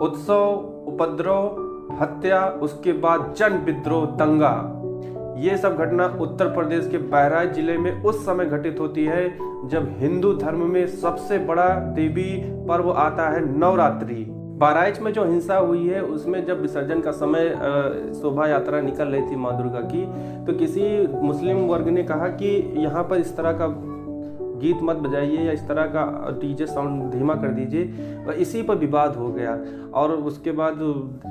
उत्सव, उपद्रव, हत्या, उसके बाद जन विद्रोह, दंगा, ये सब घटना उत्तर प्रदेश के बहराइच जिले में उस समय घटित होती है जब हिंदू धर्म में सबसे बड़ा देवी पर्व आता है नवरात्रि। बहराइच में जो हिंसा हुई है उसमें जब विसर्जन का समय शोभा यात्रा निकल रही थी माँ दुर्गा की, तो किसी मुस्लिम वर्ग ने कहा कि यहाँ पर इस तरह का गीत मत बजाइए या इस तरह का डीजे साउंड धीमा कर दीजिए, इसी पर विवाद हो गया। और उसके बाद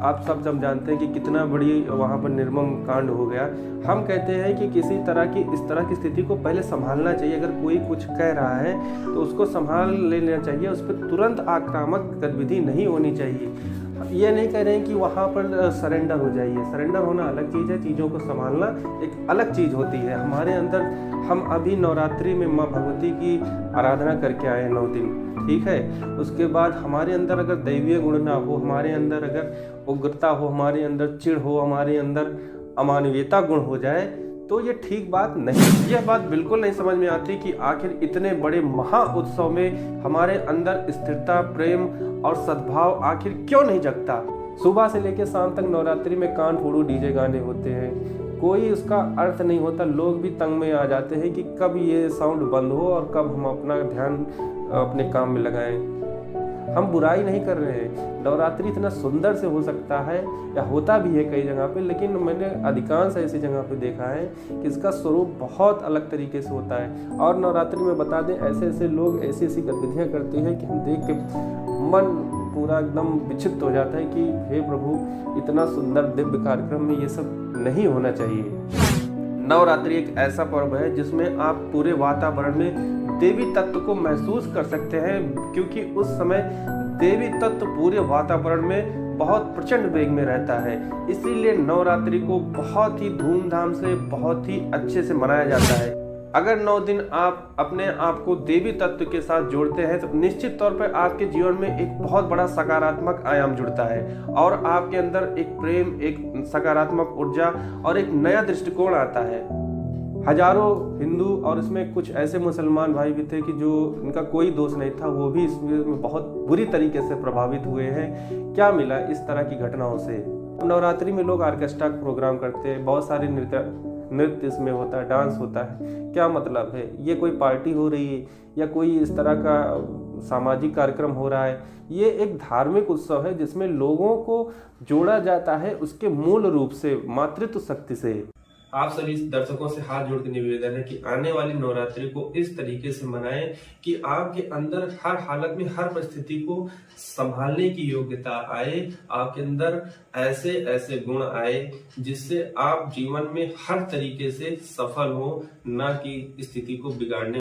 आप सब जब जानते हैं कि कितना बड़ी वहाँ पर निर्मम कांड हो गया। हम कहते हैं कि किसी तरह की इस तरह की स्थिति को पहले संभालना चाहिए। अगर कोई कुछ कह रहा है तो उसको संभाल लेना चाहिए, उस पर तुरंत आक्रामक गतिविधि नहीं होनी चाहिए। ये नहीं कह रहे हैं कि वहाँ पर सरेंडर हो जाइए, सरेंडर होना अलग चीज़ है, चीज़ों को संभालना एक अलग चीज़ होती है। हमारे अंदर, हम अभी नवरात्रि में माँ भगवती की आराधना करके आए 9 दिन, ठीक है। उसके बाद हमारे अंदर अगर दैवीय गुण ना हो, हमारे अंदर अगर उग्रता हो, हमारे अंदर चिढ़ हो, हमारे अंदर अमानवीयता गुण हो जाए तो ये ठीक बात नहीं। यह बात बिल्कुल नहीं समझ में आती कि आखिर इतने बड़े महा उत्सव में हमारे अंदर स्थिरता, प्रेम और सद्भाव आखिर क्यों नहीं जगता। सुबह से लेकर शाम तक नवरात्रि में कान फोड़ू डीजे गाने होते हैं, कोई उसका अर्थ नहीं होता। लोग भी तंग में आ जाते हैं कि कब ये साउंड बंद हो और कब हम अपना ध्यान अपने काम में लगाएं। हम बुराई नहीं कर रहे हैं, नवरात्रि इतना सुंदर से हो सकता है या होता भी है कई जगह पे, लेकिन मैंने अधिकांश ऐसी जगह पे देखा है कि इसका स्वरूप बहुत अलग तरीके से होता है। और नवरात्रि में बता दें, ऐसे ऐसे लोग ऐसी ऐसी गतिविधियाँ करते हैं कि हम देख के मन पूरा एकदम विक्षिप्त हो जाता है कि हे प्रभु, इतना सुंदर दिव्य कार्यक्रम में ये सब नहीं होना चाहिए। नवरात्रि एक ऐसा पर्व है जिसमें आप पूरे वातावरण में देवी तत्व को महसूस कर सकते हैं, क्योंकि उस समय देवी तत्व पूरे वातावरण में बहुत प्रचंड वेग में रहता है। इसीलिए नवरात्रि को बहुत ही धूमधाम से, बहुत ही अच्छे से मनाया जाता है। अगर 9 दिन आप अपने आप को देवी तत्व के साथ जोड़ते हैं तो निश्चित तौर पर आपके जीवन में एक बहुत बड़ा सकारात्मक आयाम जुड़ता है और आपके अंदर एक प्रेम, एक सकारात्मक ऊर्जा और एक नया दृष्टिकोण आता है। हजारों हिंदू और इसमें कुछ ऐसे मुसलमान भाई भी थे कि जो इनका कोई दोष नहीं था, वो भी इसमें बहुत बुरी तरीके से प्रभावित हुए हैं। क्या मिला इस तरह की घटनाओं से। नवरात्रि में लोग ऑर्केस्ट्रा प्रोग्राम करते हैं, बहुत सारे नृत्य इसमें होता है, डांस होता है। क्या मतलब है, ये कोई पार्टी हो रही है या कोई इस तरह का सामाजिक कार्यक्रम हो रहा है? ये एक धार्मिक उत्सव है जिसमें लोगों को जोड़ा जाता है उसके मूल रूप से, मातृत्व शक्ति से। आप सभी दर्शकों से हाथ जोड़ के निवेदन है कि आने वाली नवरात्रि को इस तरीके से मनाएं कि आपके अंदर हर हालत में, हर परिस्थिति को संभालने की योग्यता आए, आपके अंदर ऐसे ऐसे गुण आए जिससे आप जीवन में हर तरीके से सफल हो, ना कि स्थिति को बिगाड़ने